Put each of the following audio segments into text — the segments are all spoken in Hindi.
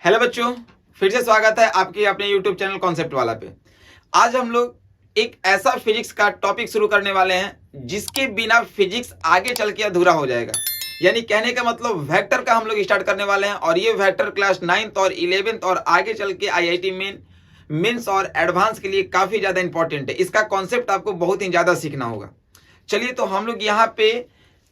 हेलो बच्चों, फिर से स्वागत है आपके अपने YouTube चैनल कॉन्सेप्ट वाला पे। आज हम लोग एक ऐसा फिजिक्स का टॉपिक शुरू करने वाले हैं जिसके बिना फिजिक्स आगे चल के अधूरा हो जाएगा। यानी कहने का मतलब वेक्टर का हम लोग स्टार्ट करने वाले हैं और ये वेक्टर क्लास 9th और 11th और आगे चल के IIT मेंस और एडवांस के लिए काफ़ी ज़्यादा इंपॉर्टेंट है। इसका कॉन्सेप्ट आपको बहुत ही ज़्यादा सीखना होगा। चलिए तो हम लोग यहाँ पे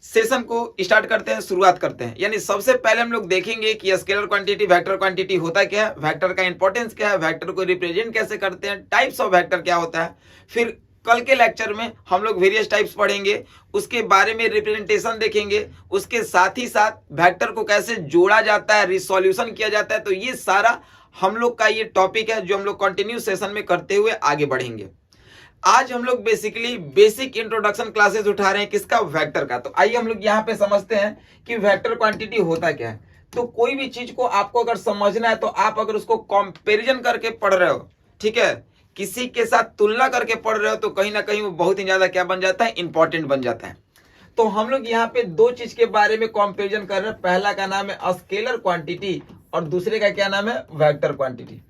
सेशन को स्टार्ट करते हैं, शुरुआत करते हैं। यानी सबसे पहले हम लोग देखेंगे कि स्केलर क्वांटिटी, वेक्टर क्वांटिटी होता क्या है, वेक्टर का इंपॉर्टेंस क्या है, वेक्टर को रिप्रेजेंट कैसे करते हैं, टाइप्स ऑफ वेक्टर क्या होता है। फिर कल के लेक्चर में हम लोग वेरियस टाइप्स पढ़ेंगे, उसके बारे में रिप्रेजेंटेशन देखेंगे, उसके साथ ही साथ वेक्टर को कैसे जोड़ा जाता है, रिसोल्यूशन किया जाता है। तो ये सारा हम लोग का ये टॉपिक है जो हम लोग कंटिन्यू सेशन में करते हुए आगे बढ़ेंगे। आज हम लोग बेसिकली बेसिक इंट्रोडक्शन क्लासेस उठा रहे हैं किसका, वेक्टर का। तो आइए हम लोग यहाँ पे समझते हैं कि वेक्टर क्वांटिटी होता क्या है। तो कोई भी चीज को आपको अगर समझना है तो आप अगर उसको कंपैरिजन करके पढ़ रहे हो, ठीक है, किसी के साथ तुलना करके पढ़ रहे हो, तो कहीं ना कहीं वो बहुत ही ज्यादा क्या बन जाता है, इंपॉर्टेंट बन जाता है। तो हम लोग यहाँ पे दो चीज के बारे में कंपैरिजन कर रहे हैं। पहला का नाम है स्केलर क्वांटिटी और दूसरे का क्या नाम है, वेक्टर क्वांटिटी।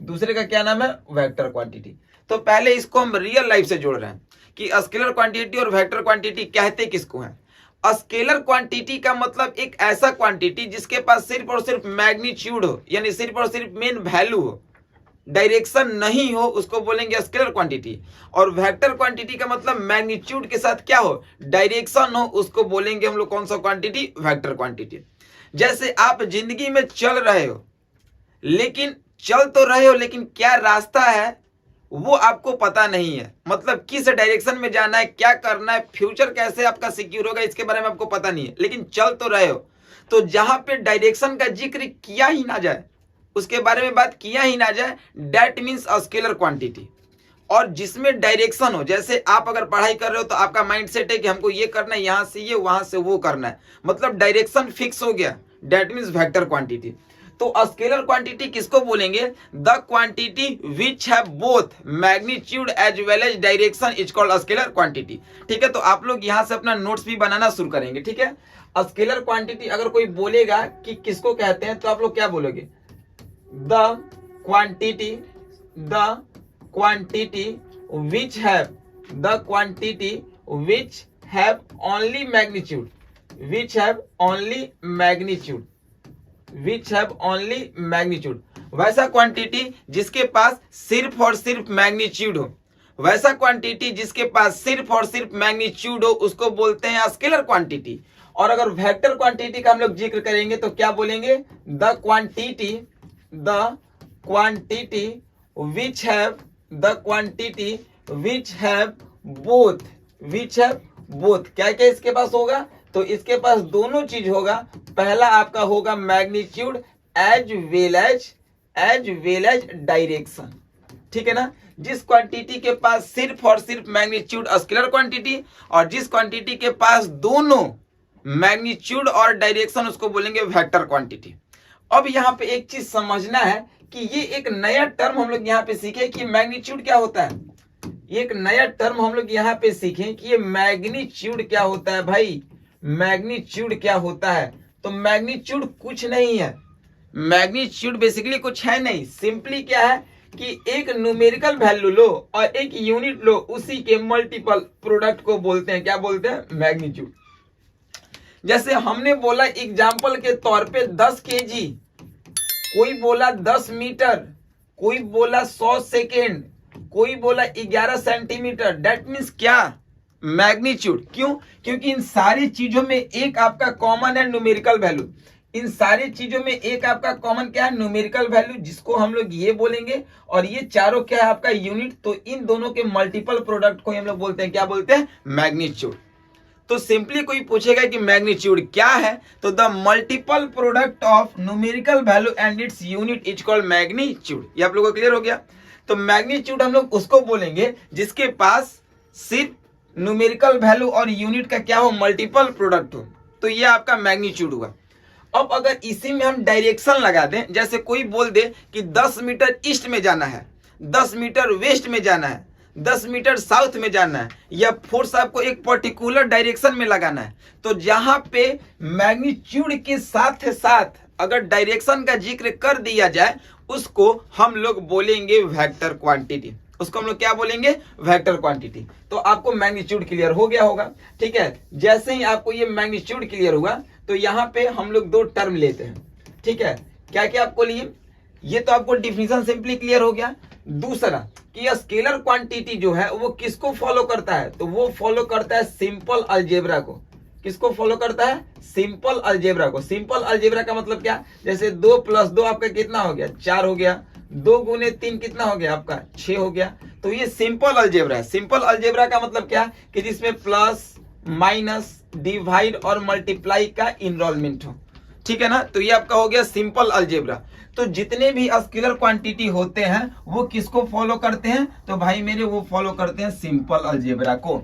दूसरे का क्या नाम है, वेक्टर क्वांटिटी। तो पहले इसको हम रियल लाइफ से जोड़ रहे हैं कि स्केलर क्वांटिटी और वेक्टर क्वांटिटी कहते किसको हैं। स्केलर क्वांटिटी का मतलब एक ऐसा क्वांटिटी जिसके पास सिर्फ और सिर्फ मैग्नीट्यूड हो, यानी सिर्फ और सिर्फ मेन वैल्यू हो, डायरेक्शन नहीं हो, उसको बोलेंगे स्केलर क्वांटिटी। और वेक्टर क्वांटिटी का मतलब मैग्नीट्यूड के साथ क्या हो, डायरेक्शन हो, उसको बोलेंगे हम लोग कौन सा क्वांटिटी, वेक्टर क्वांटिटी। जैसे आप जिंदगी में चल रहे हो, लेकिन चल तो रहे हो लेकिन क्या रास्ता है वो आपको पता नहीं है। मतलब किस डायरेक्शन में जाना है, क्या करना है, फ्यूचर कैसे आपका सिक्योर होगा, इसके बारे में आपको पता नहीं है, लेकिन चल तो रहे हो। तो जहां पे डायरेक्शन का जिक्र किया ही ना जाए, उसके बारे में बात किया ही ना जाए, दैट मीन्स स्केलर क्वांटिटी। और जिसमें डायरेक्शन हो, जैसे आप अगर पढ़ाई कर रहे हो तो आपका माइंड सेट है कि हमको ये करना है, यहां से ये, वहां से वो करना है, मतलब डायरेक्शन फिक्स हो गया, दैट मीन्स वेक्टर क्वांटिटी। तो स्केलर क्वांटिटी किसको बोलेंगे, the quantity which have both magnitude as well as direction is called scalar quantity. ठीक है, तो आप लोग यहां से अपना नोट्स भी बनाना शुरू करेंगे। ठीक है, स्केलर क्वांटिटी अगर कोई बोलेगा कि किसको कहते हैं तो आप लोग क्या बोलोगे, the quantity which have, the quantity which have only magnitude, which have only magnitude, which have only magnitude. वैसा क्वांटिटी जिसके पास सिर्फ और सिर्फ मैग्नीट्यूड हो, वैसा क्वांटिटी जिसके पास सिर्फ और सिर्फ मैग्नीट्यूड हो, उसको बोलते हैं स्केलर क्वांटिटी। और अगर वेक्टर क्वांटिटी का हम लोग जिक्र करेंगे तो क्या बोलेंगे, the quantity which have, the quantity which have both, which have both. क्या क्या इसके पास होगा, तो इसके पास दोनों चीज होगा। पहला आपका होगा magnitude as well as direction. ठीक है ना, जिस क्वांटिटी के पास सिर्फ और सिर्फ मैग्नीट्यूड स्केलर क्वांटिटी, और जिस क्वांटिटी के पास दोनों मैग्नीट्यूड और डायरेक्शन, उसको बोलेंगे वेक्टर क्वांटिटी। अब यहाँ पे एक चीज समझना है कि ये एक नया टर्म हम लोग यहाँ पे सीखे कि मैग्नीट्यूड क्या होता है। एक नया टर्म हम लोग यहाँ पे सीखें कि ये मैग्नीट्यूड क्या होता है। भाई मैग्नीट्यूड क्या होता है, तो मैग्नीट्यूड कुछ नहीं है, मैग्नीट्यूड बेसिकली कुछ है नहीं। सिंपली क्या है कि एक न्यूमेरिकल वैल्यू लो और एक यूनिट लो, उसी के मल्टीपल प्रोडक्ट को बोलते हैं, क्या बोलते हैं, मैग्नीट्यूड। जैसे हमने बोला एग्जाम्पल के तौर पे 10 kg, कोई बोला 10 मीटर, कोई बोला 100 सेकेंड, कोई बोला 11 सेंटीमीटर, दैट मीन्स क्या, मैग्नीट्यूड। क्यों, क्योंकि इन सारी चीजों में एक आपका कॉमन है न्यूमेरिकल वैल्यू। इन सारी चीजों में एक आपका कॉमन क्या है, न्यूमेरिकल वैल्यू, जिसको हम लोग ये बोलेंगे। और ये चारों क्या है, आपका यूनिट। तो इन दोनों के मल्टीपल प्रोडक्ट को हम लोग बोलते हैं, क्या बोलते हैं, मैग्नीट्यूड। तो सिंपली कोई पूछेगा कि मैग्नीट्यूड क्या है, तो the multiple product of numerical value and its unit is called magnitude. ये आप लोगों को क्लियर हो गया। तो मैग्नीट्यूड हम लोग उसको बोलेंगे जिसके पास सिर्फ न्यूमेरिकल वैल्यू और यूनिट का क्या हो, मल्टीपल प्रोडक्ट हो, तो ये आपका मैग्नीट्यूड हुआ। अब अगर इसी में हम डायरेक्शन लगा दें, जैसे कोई बोल दे कि 10 मीटर ईस्ट में जाना है, 10 मीटर वेस्ट में जाना है, 10 मीटर साउथ में जाना है, या फोर्स आपको एक पर्टिकुलर डायरेक्शन में लगाना है, तो जहां पे मैग्नीट्यूड के साथ साथ अगर डायरेक्शन का जिक्र कर दिया जाए उसको हम लोग बोलेंगे वेक्टर क्वांटिटी। उसको हम लोग क्या बोलेंगे? Vector quantity. तो आपको मैग्नीट्यूड क्लियर हो गया होगा, ठीक है। जैसे ही आपको ये मैग्नीट्यूड क्लियर हुआ तो यहाँ पे हम लोग दो टर्म लेते हैं, ठीक है। क्या क्या आपको लिए? ये तो आपको डिफिनीशन सिंपली क्लियर हो गया। दूसरा कि स्केलर क्वांटिटी जो है वो किसको फॉलो करता है? तो वो फॉलो करता है सिंपल अलजेब्रा को। किसको फॉलो करता है? सिंपल अलजेब्रा को। सिंपल अलजेब्रा का मतलब क्या? जैसे 2 + 2 आपका कितना हो गया? 4 हो गया। 2 × 3 कितना हो गया आपका? 6 हो गया। तो ये सिंपल अलजेब्रा है। सिंपल अलजेब्रा का मतलब क्या? कि जिसमें प्लस, माइनस, डिवाइड और मल्टीप्लाई का इनरोलमेंट हो, ठीक है ना। तो ये आपका हो गया सिंपल अलजेब्रा। तो जितने भी स्केलर क्वांटिटी होते हैं वो किसको फॉलो करते हैं? तो भाई मेरे वो फॉलो करते हैं सिंपल अलजेब्रा को।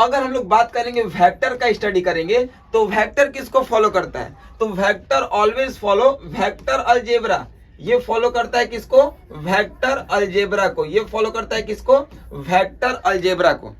अगर हम लोग बात करेंगे वेक्टर का स्टडी करेंगे तो वेक्टर किसको फॉलो करता है? तो vector always follow vector algebra. ये फॉलो करता है किसको? वेक्टर अलजेब्रा को। ये फॉलो करता है किसको? वेक्टर अलजेब्रा को।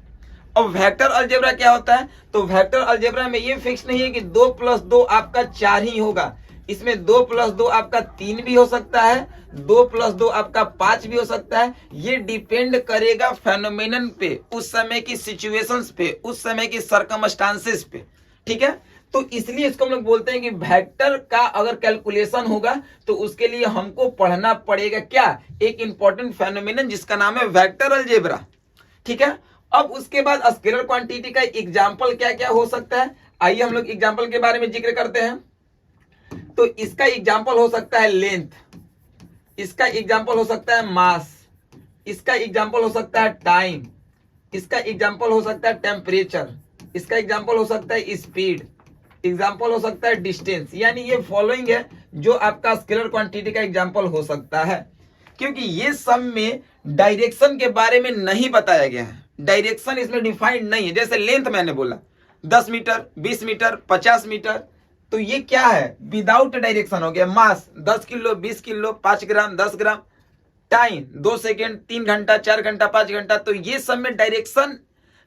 अब वेक्टर अलजेब्रा क्या होता है? तो वेक्टर अलजेब्रा में ये फिक्स नहीं है कि 2 + 2 आपका 4 ही होगा। इसमें 2 + 2 आपका 3 भी हो सकता है, 2 + 2 आपका 5 भी हो सकता है। ये डिपेंड करेगा फेनोमेनन पे, उस समय की सिचुएशंस पे, उस समय की सर्कमस्टांसेस पे, ठीक है। तो इसलिए इसको हम लोग बोलते हैं कि वेक्टर का अगर कैलकुलेशन होगा तो उसके लिए हमको पढ़ना पड़ेगा क्या? एक इंपॉर्टेंट फेनोमेनन जिसका नाम है वेक्टर अलजेब्रा, ठीक है। अब उसके बाद स्केलर क्वांटिटी का एग्जाम्पल क्या क्या हो सकता है? आइए हम लोग एग्जाम्पल के बारे में जिक्र करते हैं। तो इसका एग्जाम्पल हो सकता है लेंथ, इसका एग्जाम्पल हो सकता है मास, इसका एग्जाम्पल हो सकता है टाइम, इसका एग्जाम्पल हो सकता है टेम्परेचर, इसका एग्जाम्पल हो सकता है स्पीड, एग्जाम्पल हो सकता है डिस्टेंस। यानी ये फॉलोइंग है जो आपका स्केलर क्वांटिटी का एग्जाम्पल हो सकता है। क्योंकि ये सब में डायरेक्शन के बारे में नहीं बताया गया है, डायरेक्शन इसमें डिफाइंड नहीं है। जैसे लेंथ मैंने बोला 10 मीटर, 20 मीटर, 50 मीटर, तो ये क्या है? विदाउट डायरेक्शन हो गया। मास 10 किलो, 20 किलो, 5 ग्राम, 10 ग्राम। टाइम 2 सेकेंड, 3 घंटा, 4 घंटा, 5 घंटा, तो ये सब में डायरेक्शन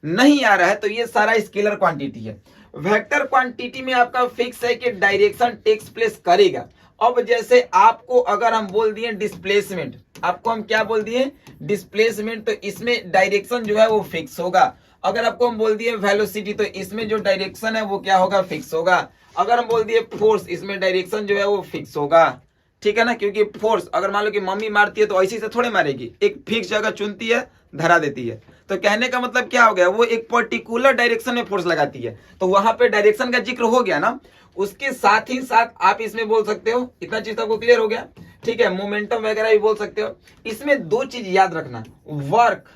नहीं आ रहा है, तो ये सारा स्केलर क्वांटिटी है। वेक्टर क्वांटिटी में आपका फिक्स है कि डायरेक्शन टेक्स प्लेस करेगा। अब जैसे आपको अगर हम बोल दिए डिस्प्लेसमेंट, आपको हम क्या बोल दिए? डिस्प्लेसमेंट, तो इसमें डायरेक्शन जो है वो फिक्स होगा। अगर आपको हम बोल दिए वेलोसिटी, तो इसमें जो डायरेक्शन है वो क्या होगा? फिक्स होगा। अगर हम बोल दिए फोर्स, इसमें डायरेक्शन जो है वो फिक्स होगा, ठीक है ना। क्योंकि फोर्स अगर मान लो कि मम्मी मारती है तो ऐसी से थोड़े मारेगी, एक फिक्स जगह चुनती है, धरा देती है। तो कहने का मतलब क्या हो गया? वो एक पर्टिकुलर डायरेक्शन में फोर्स लगाती है, तो वहां पे डायरेक्शन का जिक्र हो गया ना। उसके साथ ही साथ आप इसमें बोल सकते हो, इतना चीज आपको क्लियर हो गया, ठीक है। मोमेंटम वगैरह भी बोल सकते हो। इसमें 2 चीज याद रखना, वर्क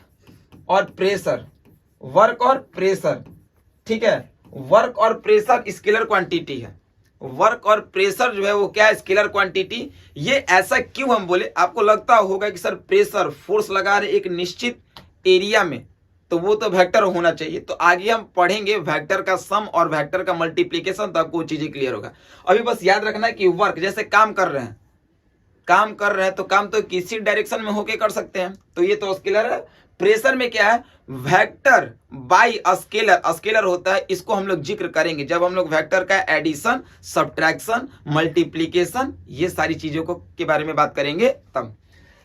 और प्रेशर। वर्क और प्रेशर, ठीक है। वर्क और प्रेशर स्केलर क्वांटिटी है। वर्क और प्रेशर जो है वो क्या है? Scalar quantity. ये ऐसा क्यों हम बोले? आपको लगता होगा कि सर प्रेशर, फोर्स लगा रहे एक निश्चित एरिया में, तो वो तो वेक्टर होना चाहिए। तो आगे हम पढ़ेंगे वेक्टर का सम और वेक्टर का मल्टीप्लीकेशन, तो आपको चीजें क्लियर होगा। अभी बस याद रखना कि वर्क, जैसे काम कर रहे हैं, काम कर रहे हैं तो काम तो किसी डायरेक्शन में होके कर सकते हैं, तो ये तो स्केलर है। प्रेशर में क्या है? Vector by scalar. स्केलर होता है, इसको हम लोग जिक्र करेंगे जब हम लोग वेक्टर का एडिशन, सब्ट्रैक्शन, मल्टीप्लीकेशन, ये सारी चीजों को के बारे में बात करेंगे तब,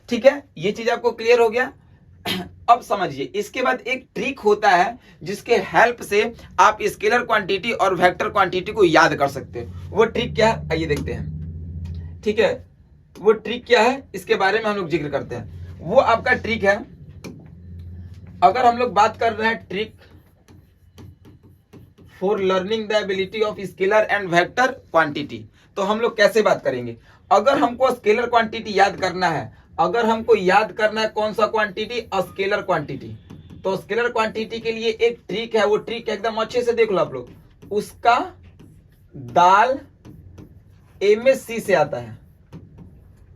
ठीक है। ये चीज आपको क्लियर हो गया। अब समझिए, इसके बाद एक ट्रिक होता है जिसके हेल्प से आप स्केलर क्वांटिटी और वेक्टर क्वांटिटी को याद कर सकते हैं। वो ट्रिक क्या है? आइए देखते हैं, ठीक है। वो ट्रिक क्या है इसके बारे में हम लोग जिक्र करते हैं। वो आपका ट्रिक है, अगर हम लोग बात कर रहे हैं trick for learning the ability of scalar and vector quantity, तो हम लोग कैसे बात करेंगे? अगर हमको स्केलर क्वांटिटी याद करना है, अगर हमको याद करना है कौन सा क्वांटिटी? Scalar quantity. तो स्केलर क्वांटिटी के लिए एक ट्रिक है, वो ट्रिक एकदम अच्छे से देख लो आप लोग। उसका दाल MSc से आता है,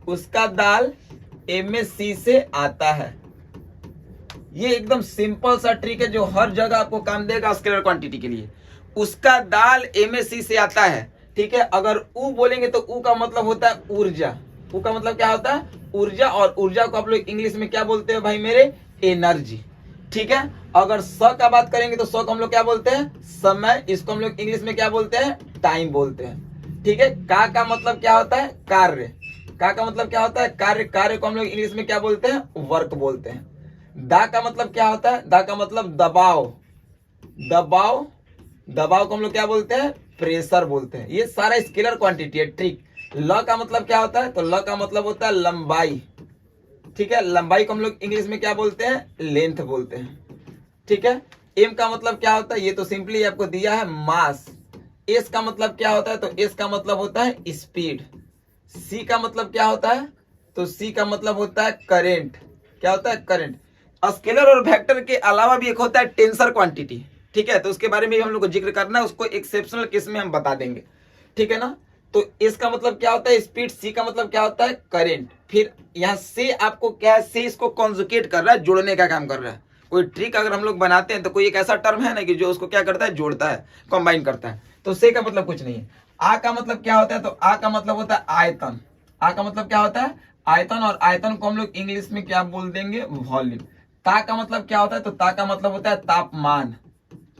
उसका दाल MSc से आता है। ये एकदम सिंपल सा ट्रिक है जो हर जगह आपको काम देगा स्केलर क्वांटिटी के लिए। उसका दाल MSc से आता है, ठीक है। अगर ऊ बोलेंगे तो ऊ का मतलब होता है ऊर्जा। ऊ का मतलब क्या होता है? ऊर्जा। और ऊर्जा को आप लोग इंग्लिश में क्या बोलते हैं भाई मेरे? एनर्जी, ठीक है। अगर स का बात करेंगे तो स को हम लोग क्या बोलते हैं? समय। इसको हम लोग इंग्लिश में क्या बोलते हैं? टाइम बोलते हैं, ठीक है। का मतलब क्या होता है? कार्य। का मतलब क्या होता है? कार्य। कार्य को हम लोग इंग्लिश में क्या बोलते हैं? वर्क बोलते हैं। दा का मतलब क्या होता है? दा का मतलब दबाव। दबाव। दबाव को हम लोग क्या बोलते हैं? प्रेशर बोलते हैं। ये सारा स्केलर क्वांटिटी है, ट्रिक। ल का मतलब क्या होता है? तो ल का मतलब होता है लंबाई। ठीक है, लंबाई को हम लोग इंग्लिश में क्या बोलते हैं? लेंथ बोलते हैं। ठीक है। एम का मतलब क्या होता है? ये तो सिंपली आपको दिया है, मास। एस का मतलब क्या होता है? तो एस का मतलब होता है स्पीड। सी का मतलब क्या होता है? तो सी का मतलब होता है करेंट। क्या होता है? करंट। स्केलर और वेक्टर के अलावा भी एक होता है टेंसर क्वांटिटी। ठीक है, तो उसके बारे में भी हम लोग को जिक्र करना है, उसको एक्सेप्शनल केस में हम बता देंगे। ठीक है ना। तो इसका मतलब क्या होता है? स्पीड। सी का मतलब क्या होता है? करंट। फिर यहाँ से आपको क्या है? से इसको कॉन्जुगेट कर रहा है, जोड़ने का काम कर रहा है। कोई ट्रिक अगर हम लोग बनाते हैं तो कोई एक ऐसा टर्म है ना कि जो उसको क्या करता है? जोड़ता है, कंबाइन करता है। तो से का मतलब कुछ नहीं है। आ का मतलब क्या होता है? तो आ का मतलब होता है आयतन। आ का मतलब क्या होता है? आयतन। और आयतन को हम लोग इंग्लिश में क्या बोल देंगे? वॉल्यूम। ता का मतलब क्या होता है? तो ता का मतलब होता है तापमान।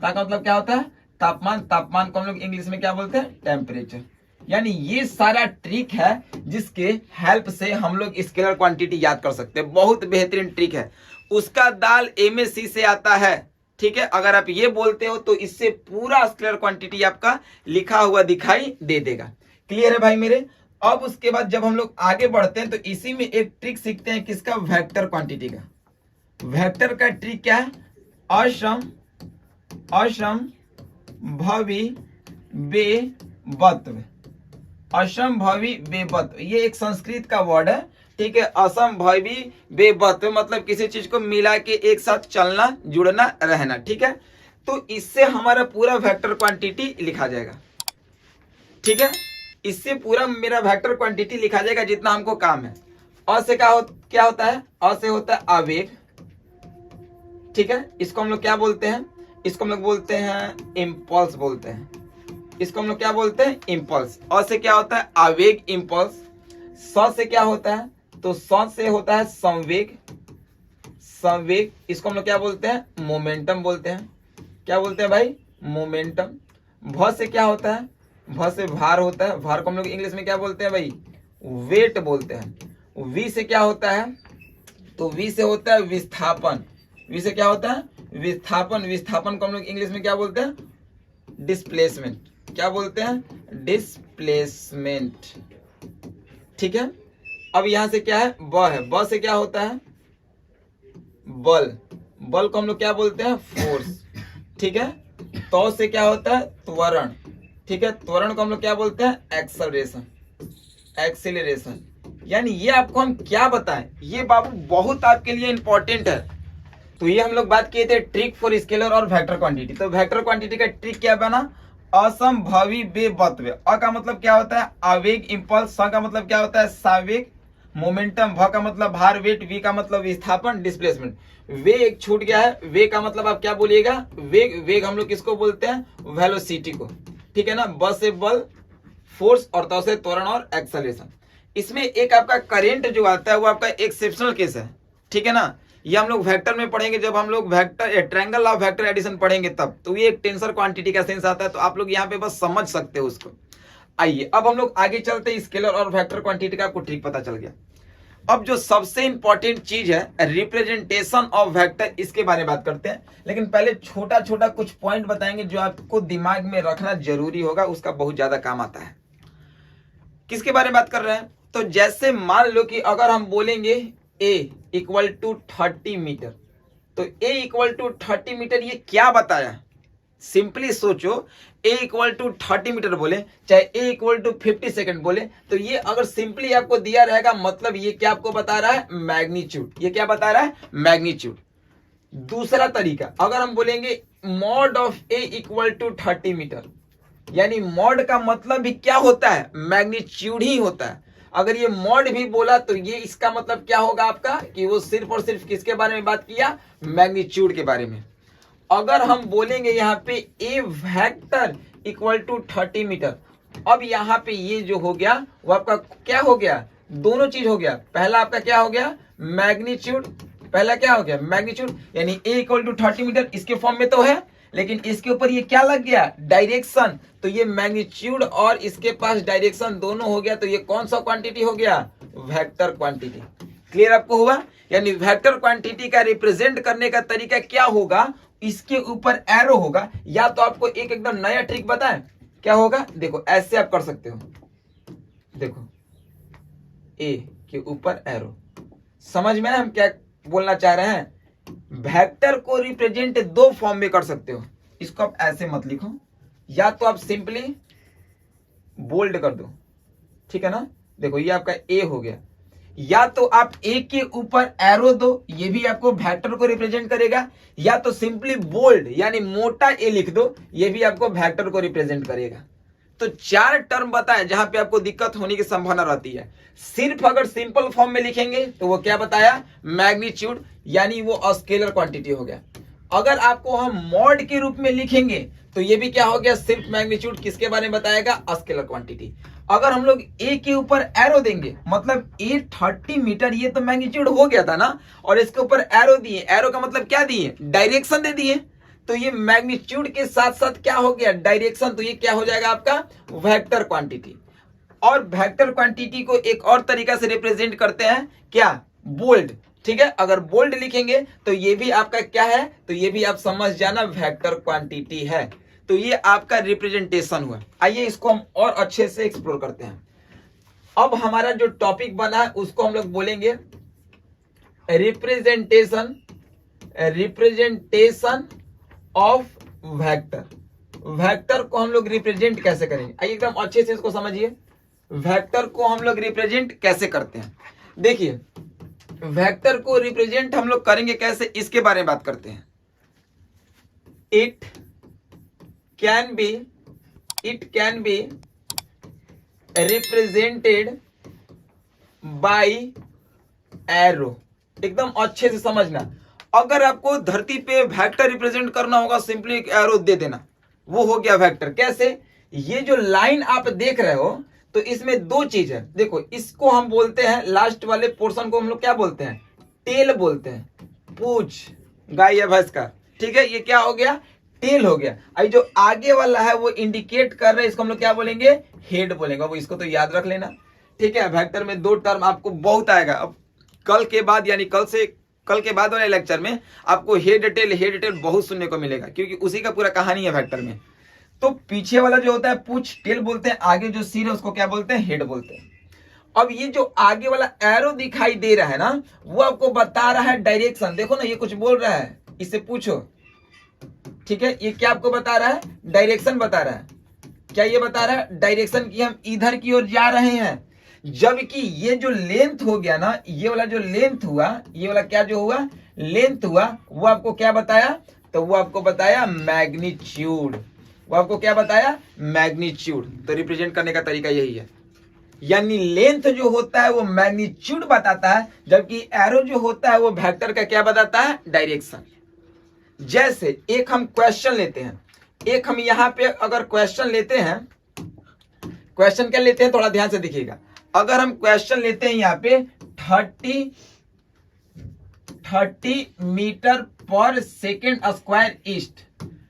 ता का मतलब क्या होता है? तापमान। तापमान को हम लोग इंग्लिश में क्या बोलते हैं? टेम्परेचर। यानी ये सारा ट्रिक है जिसके हेल्प से हम लोग स्केलर क्वांटिटी याद कर सकते हैं। बहुत बेहतरीन ट्रिक है। उसका दाल एमएससी से आता है। ठीक है, अगर आप ये बोलते हो तो इससे पूरा स्केलर क्वांटिटी आपका लिखा हुआ दिखाई दे देगा। क्लियर है भाई मेरे? अब उसके बाद जब हम लोग आगे बढ़ते हैं तो इसी में एक ट्रिक सीखते हैं, किसका? वेक्टर क्वांटिटी का। वेक्टर का ट्रिक क्या है? असम असम भवि बेवत्व। असंभवी बेवत्व, ये एक संस्कृत का वर्ड है। ठीक है, असंभवी बेवत्व मतलब किसी चीज को मिला के एक साथ चलना, जुड़ना, रहना। ठीक है, तो इससे हमारा पूरा वेक्टर क्वांटिटी लिखा जाएगा। ठीक है, इससे पूरा मेरा वेक्टर क्वांटिटी लिखा जाएगा जितना हमको काम है। अ से क्या होता है? अ से होता है आवेग। ठीक है, इसको हम लोग क्या बोलते हैं? इसको हम लोग बोलते हैं इम्पल्स बोलते हैं। इसको हम लोग क्या बोलते हैं? इम्पल्स। अ से क्या होता है? आवेग, इम्पल्स। स से क्या होता है? तो स से होता है संवेग। संवेग, इसको हम लोग क्या बोलते हैं? मोमेंटम बोलते हैं। क्या बोलते हैं भाई? मोमेंटम। भ से क्या होता है? भ से भार होता है। भार को हम लोग इंग्लिश में क्या बोलते हैं भाई? वेट बोलते हैं। वी से क्या होता है? तो वी से होता है विस्थापन। वी से क्या होता है? विस्थापन। विस्थापन को हम लोग इंग्लिश में क्या बोलते हैं? डिस्प्लेसमेंट। क्या बोलते हैं? डिस्प्लेसमेंट। ठीक है, अब यहां से क्या है? ब है। ब से क्या होता है? बल। बल को हम लोग क्या बोलते हैं? फोर्स। ठीक है, तो से क्या होता है? त्वरण। ठीक है, त्वरण को हम लोग क्या बोलते हैं? एक्सेलरेशन। एक्सेलरेशन। यानी ये आपको हम क्या बताएं, ये बाबू बहुत आपके लिए इंपॉर्टेंट है। तो ये हम लोग बात किए थे ट्रिक फॉर स्केलर और वेक्टर क्वांटिटी। तो वेक्टर क्वांटिटी का ट्रिक क्या बना? असंभवी बेवत्व। अ का मतलब क्या होता है? आवेग, इम्पल्स। स का मतलब क्या होता है? सावेग, मोमेंटम। भ का मतलब भार, वेट। वी का मतलब विस्थापन, डिस्प्लेसमेंट। वे एक छूट गया है। वे का मतलब आप क्या बोलिएगा? वेग। वेग हम लोग किसको बोलते हैं? वेलोसिटी को। ठीक है ना। ब से बल, फोर्स, और त से त्वरण और एक्सेलरेशन। इसमें एक आपका करेंट जो आता है वो आपका एक्सेप्शनल केस है। ठीक है ना, ये हम लोग वेक्टर में पढ़ेंगे, जब हम लोग vector triangle of vector addition पढ़ेंगे तब। तो ये एक टेंसर क्वांटिटी का सेंस आता है, तो आप लोग यहाँ पे बस समझ सकते हो उसको। आइए अब हम लोग आगे चलते हैं। स्केलर और वेक्टर क्वांटिटी का आपको ट्रिक पता चल गया। अब जो सबसे इंपॉर्टेंट चीज है रिप्रेजेंटेशन ऑफ वेक्टर, इसके बारे में बात करते हैं। लेकिन पहले छोटा छोटा कुछ पॉइंट बताएंगे जो आपको दिमाग में रखना जरूरी होगा, उसका बहुत ज्यादा काम आता है। किसके बारे में बात कर रहे हैं? तो जैसे मान लो कि अगर हम बोलेंगे a इक्वल टू 30 मीटर, तो a इक्वल टू 30 मीटर ये क्या बताया? सिंपली सोचो, a इक्वल टू 30 मीटर बोले, चाहे a इक्वल टू 50 सेकेंड बोले, तो ये अगर सिंपली आपको दिया रहेगा, मतलब ये क्या आपको बता रहा है? मैग्नीट्यूड। ये क्या बता रहा है? मैग्नीट्यूड। दूसरा तरीका, अगर हम बोलेंगे mod of a equal to 30 metre, यानी मॉड का मतलब भी क्या होता है? मैग्नीट्यूड ही होता है। अगर ये मॉड भी बोला तो ये इसका मतलब क्या होगा आपका? कि वो सिर्फ और सिर्फ किसके बारे में बात किया? मैग्नीट्यूड के बारे में। अगर हम बोलेंगे यहाँ पे A vector equal to 30 metre, अब यहाँ पे ये जो हो गया वो आपका क्या हो गया? दोनों चीज हो गया। पहला आपका क्या हो गया? मैग्नीट्यूड। पहला क्या हो गया? मैग्नीट्यूड। यानी ए इक्वल टू 30 मीटर इसके फॉर्म में तो है, लेकिन इसके ऊपर ये क्या लग गया, डायरेक्शन। तो ये मैग्नीट्यूड और इसके पास डायरेक्शन दोनों हो गया, तो ये कौन सा क्वांटिटी हो गया, वेक्टर क्वांटिटी। क्लियर आपको हुआ। यानी वेक्टर क्वांटिटी का रिप्रेजेंट करने का तरीका क्या होगा, इसके ऊपर एरो होगा। या तो आपको एक एकदम नया ट्रिक बताएं, क्या होगा, देखो ऐसे आप कर सकते हो, देखो ए के ऊपर एरो। समझ में हम क्या बोलना चाह रहे हैं, वेक्टर को रिप्रेजेंट दो फॉर्म में कर सकते हो। इसको आप ऐसे मत लिखो, या तो आप सिंपली बोल्ड कर दो, ठीक है ना। देखो ये आपका ए हो गया, या तो आप ए के ऊपर एरो दो, ये भी आपको वेक्टर को रिप्रेजेंट करेगा, या तो सिंपली बोल्ड यानी मोटा ए लिख दो, ये भी आपको वेक्टर को रिप्रेजेंट करेगा। तो चार टर्म बताए जहां पे आपको दिक्कत होने की संभावना रहती है। सिर्फ अगर सिंपल फॉर्म में लिखेंगे तो वो क्या बताया, मैग्नीट्यूड, यानी वो स्केलर क्वांटिटी हो गया। अगर आपको हम मॉड के रूप में लिखेंगे तो ये भी क्या हो गया, सिर्फ मैग्नीट्यूड, किसके बारे में बताएगा, स्केलर क्वांटिटी। अगर हम लोग ए के ऊपर एरो देंगे, मतलब ए 30 मीटर, ये तो मैग्नीट्यूड हो गया था ना, और इसके ऊपर एरो दिए, एरो का मतलब क्या दिए, डायरेक्शन दे दिए, तो ये मैग्नीट्यूड के साथ साथ क्या हो गया, डायरेक्शन। तो ये क्या हो जाएगा आपका वेक्टर क्वांटिटी। और वेक्टर क्वांटिटी को एक और तरीका से रिप्रेजेंट करते हैं, क्या, बोल्ड। ठीक है, अगर बोल्ड लिखेंगे तो ये भी आपका क्या है, तो ये भी आप समझ जाना वेक्टर क्वांटिटी है। तो ये आपका रिप्रेजेंटेशन हुआ। आइए इसको हम और अच्छे से एक्सप्लोर करते हैं। अब हमारा जो टॉपिक बना है उसको हम लोग बोलेंगे रिप्रेजेंटेशन ऑफ वेक्टर। वेक्टर को हम लोग रिप्रेजेंट कैसे करेंगे, आइए एकदम अच्छे से इसको समझिए। वेक्टर को हम लोग रिप्रेजेंट कैसे करते हैं, देखिए वेक्टर को रिप्रेजेंट हम लोग करेंगे कैसे, इसके बारे में बात करते हैं। It can be represented by arrow. एकदम अच्छे से समझना, अगर आपको धरती पे वेक्टर रिप्रेजेंट करना होगा, सिंपली एक एरो दे देना, वो हो गया वेक्टर। कैसे, ये जो लाइन आप देख रहे हो, तो इसमें दो चीज है। देखो इसको हम बोलते हैं, लास्ट वाले पोर्शन को हम लोग क्या बोलते हैं, टेल बोलते हैं, पूंछ गाय या भैंस का। ठीक है, ये क्या हो गया, टेल हो गया। अब जो आगे वाला है वो इंडिकेट कर रहे हैं, इसको हम लोग क्या बोलेंगे, हेड बोलेंगे। वो इसको तो याद रख लेना। ठीक है, वेक्टर में दो टर्म आपको बहुत आएगा। अब कल के बाद, यानी कल के बाद वाले लेक्चर में आपको हेड टेल बहुत सुनने को मिलेगा, क्योंकि उसी का पूरा कहानी है वेक्टर में। तो पीछे वाला जो होता है पूछ टेल बोलते हैं, आगे जो सिर है उसको क्या बोलते हैं, हेड बोलते हैं। अब ये जो आगे वाला एरो दिखाई दे रहा है ना, वो आपको बता रहा है डायरेक्शन। देखो ना, ये कुछ बोल रहा है, इससे पूछो। ठीक है, ये क्या आपको बता रहा है, डायरेक्शन बता रहा है। क्या ये बता रहा है, डायरेक्शन की हम इधर की ओर जा रहे हैं। जबकि ये जो लेंथ हो गया ना, ये वाला जो लेंथ हुआ, ये वाला क्या जो हुआ, लेंथ हुआ, वो आपको क्या बताया, तो वो आपको बताया मैग्नीट्यूड। वो आपको क्या बताया, मैग्नीट्यूड। तो रिप्रेजेंट करने का तरीका यही है, यानी लेंथ जो होता है वो मैग्नीट्यूड बताता है, जबकि एरो जो होता है वो वेक्टर का क्या बताता है, डायरेक्शन। जैसे एक हम क्वेश्चन लेते हैं, एक हम यहां पे अगर क्वेश्चन लेते हैं, क्वेश्चन क्या लेते हैं, थोड़ा ध्यान से देखिएगा। अगर हम क्वेश्चन लेते हैं यहाँ पे 30 metre per second square east,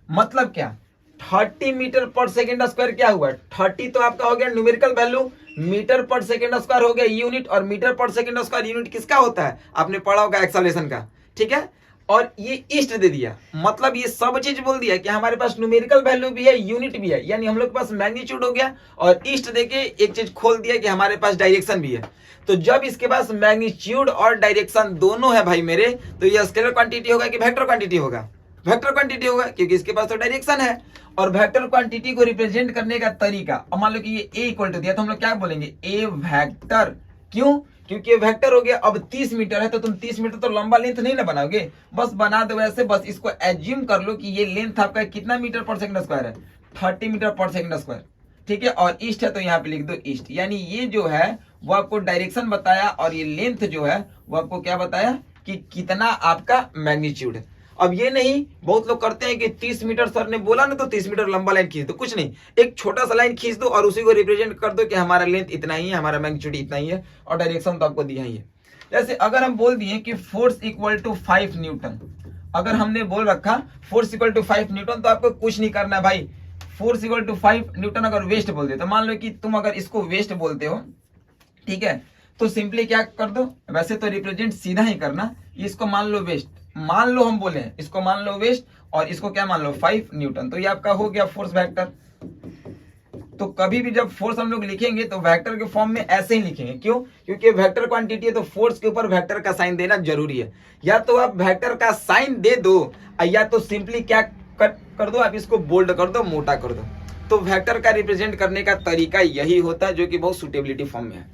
मतलब क्या, 30 मीटर पर सेकेंड स्क्वायर क्या हुआ, 30 तो आपका हो गया numerical value, metre per second square हो गया यूनिट, और metre per second square unit किसका होता है, आपने पढ़ा होगा एक्सेलरेशन का। ठीक है, और ये ईस्ट दे दिया, मतलब ये सब चीज बोल दिया कि हमारे पास न्यूमेरिकल वैल्यू भी है, यूनिट भी है, यानी हम लोग के पास मैग्नीट्यूड हो गया, और ईस्ट देके एक चीज खोल दिया कि हमारे पास डायरेक्शन भी है। तो जब इसके पास मैग्नीट्यूड और डायरेक्शन दोनों है भाई मेरे, तो ये स्केलर क्वांटिटी होगा कि वेक्टर क्वांटिटी होगा, वेक्टर क्वांटिटी होगा, क्योंकि इसके पास तो डायरेक्शन है। और वेक्टर क्वांटिटी को रिप्रेजेंट करने का तरीका, अब मान लो कि ये ए इक्वल टू दिया, तो हम लोग क्या बोलेंगे, ए वेक्टर। क्यों, क्योंकि वेक्टर हो गया। अब 30 मीटर है तो तुम 30 मीटर तो लंबा लेंथ नहीं ना बनाओगे, बस बना दो ऐसे। बस इसको एज्यूम कर लो कि ये लेंथ आपका कितना मीटर पर सेकंड स्क्वायर है, 30 मीटर पर सेकंड स्क्वायर। ठीक है, और ईस्ट है तो यहाँ पे लिख दो ईस्ट, यानी ये जो है वो आपको डायरेक्शन बताया, और ये लेंथ जो है वो आपको क्या बताया कि कितना आपका मैग्नीट्यूड है। अब ये नहीं, बहुत लोग करते हैं कि 30 मीटर सर ने बोला ना, तो 30 मीटर लंबा लाइन खींच दो। कुछ नहीं, एक छोटा सा लाइन खींच दो और उसी को रिप्रेजेंट कर दो कि हमारा लेंथ इतना ही है, हमारा मैग्नीट्यूड इतना ही है, और डायरेक्शन तो आपको दिया ही है। जैसे अगर हम बोल दिए कि फोर्स इक्वल टू 5 न्यूटन, अगर हमने बोल रखा फोर्स इक्वल टू 5 न्यूटन, तो आपको कुछ नहीं करना है भाई। फोर्स इक्वल टू 5 न्यूटन अगर वेस्ट बोल दे, तो मान लो कि तुम अगर इसको वेस्ट बोलते हो, ठीक है, तो सिंपली क्या कर दो, वैसे तो रिप्रेजेंट सीधा ही करना, इसको मान लो वेस्ट, मान लो हम बोले इसको मान लो वेस्ट, और इसको क्या मान लो 5 न्यूटन, तो ये आपका हो गया फोर्स वेक्टर। तो कभी भी जब फोर्स हम लोग लिखेंगे तो वेक्टर के फॉर्म में ऐसे ही लिखेंगे। क्यों? क्योंकि वेक्टर क्वांटिटी है, तो फोर्स के ऊपर वेक्टर का साइन देना जरूरी है। या तो आप वेक्टर का साइन दे दो, या तो सिंपली क्या कर दो, आप इसको बोल्ड कर दो, मोटा कर दो। तो वेक्टर का रिप्रेजेंट करने का तरीका यही होता है, जो कि बहुत सुटेबिलिटी फॉर्म में है।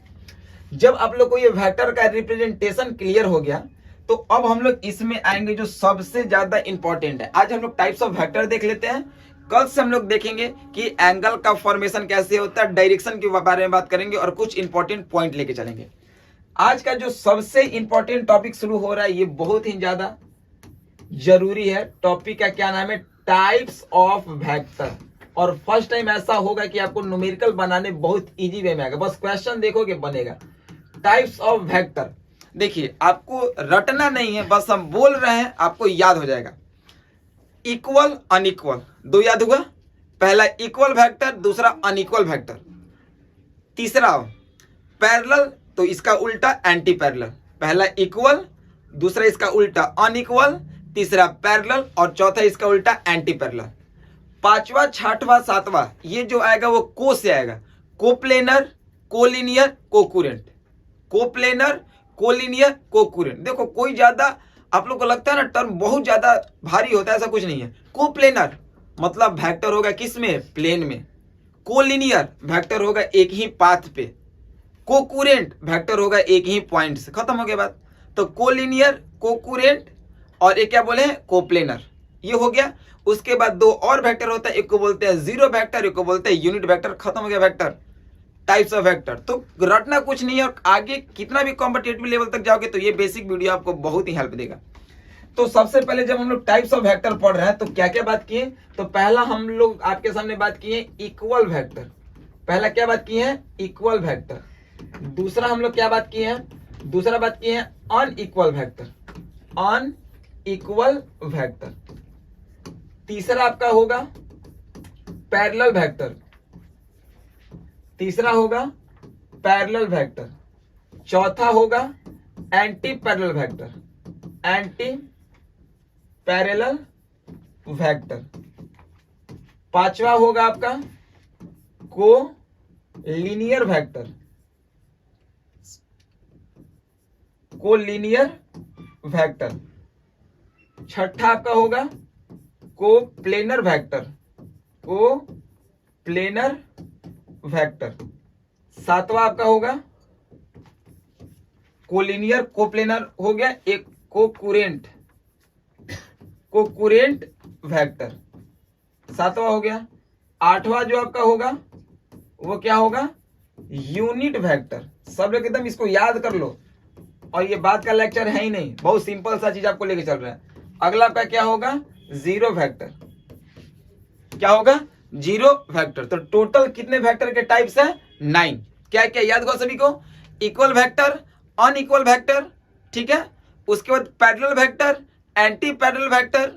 जब आप लोग को ये वेक्टर का रिप्रेजेंटेशन क्लियर हो गया, तो अब हम लोग इसमें आएंगे जो सबसे ज्यादा इंपॉर्टेंट है। आज हम लोग टाइप्स ऑफ वेक्टर देख लेते हैं। कल से हम लोग देखेंगे कि एंगल का फॉर्मेशन कैसे होता है, डायरेक्शन के बारे में बात करेंगे, और कुछ इंपॉर्टेंट पॉइंट लेके चलेंगे। आज का जो सबसे इंपॉर्टेंट टॉपिक शुरू हो रहा है, ये बहुत ही ज्यादा जरूरी है। टॉपिक का क्या नाम है? Types of vector. और फर्स्ट टाइम ऐसा होगा कि आपको न्यूमेरिकल बनाने बहुत इजी वे में आएगा, बस क्वेश्चन देखोगे बनेगा। टाइप्स ऑफ वेक्टर, देखिए आपको रटना नहीं है, बस हम बोल रहे हैं, आपको याद हो जाएगा। इक्वल अनइक्वल, दो याद हुआ। पहला इक्वल वेक्टर, दूसरा अनइक्वल वेक्टर। तीसरा पैरेलल, तो इसका उल्टा एंटी पैरेलल। पहला इक्वल, दूसरा इसका उल्टा अनइक्वल, तीसरा पैरेलल, और चौथा इसका उल्टा एंटी पैरेलल। पांचवा, छठवां, सातवां ये जो आएगा वो को से आएगा। Coplanar, collinear, concurrent. Coplanar, collinear, concurrent. देखो कोई ज्यादा आप लोग को लगता है ना टर्म बहुत ज्यादा भारी होता है, ऐसा कुछ नहीं है। कोप्लेनर मतलब वेक्टर होगा किस में? प्लेन में। कोलिनियर वेक्टर होगा एक ही पाथ पे। कोकुरेंट वेक्टर होगा एक ही पॉइंट से। खत्म हो गया बात। तो कोलिनियर, कोकुरेंट, और एक क्या बोले हैं? कोप्लेनर। ये हो गया। उसके बाद दो और वेक्टर होता है, एक को बोलते हैं जीरो वेक्टर, एक को बोलते हैं यूनिट वेक्टर। खत्म हो गया वेक्टर, टाइप्स ऑफ वेक्टर। तो रटना कुछ नहीं है, और आगे कितना भी कॉम्पिटिटिव लेवल तक जाओगे तो ये बेसिक वीडियो आपको बहुत ही हेल्प देगा। तो सबसे पहले जब हम लोग टाइप्स ऑफ वेक्टर पढ़ रहे हैं, तो क्या क्या बात किए? तो पहला हम लोग आपके सामने बात किए इक्वल वेक्टर। पहला क्या बात की है? Equal vector. दूसरा हम लोग क्या बात किए हैं? दूसरा बात किए हैं अनइक्वल वेक्टर। Unequal vector. तीसरा आपका होगा पैरेलल वेक्टर। तीसरा होगा पैरेलल वेक्टर। चौथा होगा anti parallel vector. Anti parallel vector. पांचवा होगा आपका को लीनियर वेक्टर। को लीनियर वेक्टर। छठा आपका होगा को प्लेनर वेक्टर। को प्लेनर वेक्टर। सातवां आपका होगा कोलिनियर, कोप्लेनर हो गया। एक कोकुरेंट, कोकुरेंट वेक्टर, सातवां हो गया। आठवां जो आपका होगा वो क्या होगा? Unit vector. सब लोग एकदम इसको याद कर लो, और ये बात का लेक्चर है ही नहीं, बहुत सिंपल सा चीज आपको लेके चल रहा है। अगला आपका क्या होगा? Zero vector. क्या होगा? Zero vector. तो टोटल कितने वेक्टर के टाइप्स है? 9। क्या क्या याद होगा सभी को? इक्वल वेक्टर, अनइक्वल वेक्टर, ठीक है। उसके बाद parallel vector, anti parallel vector,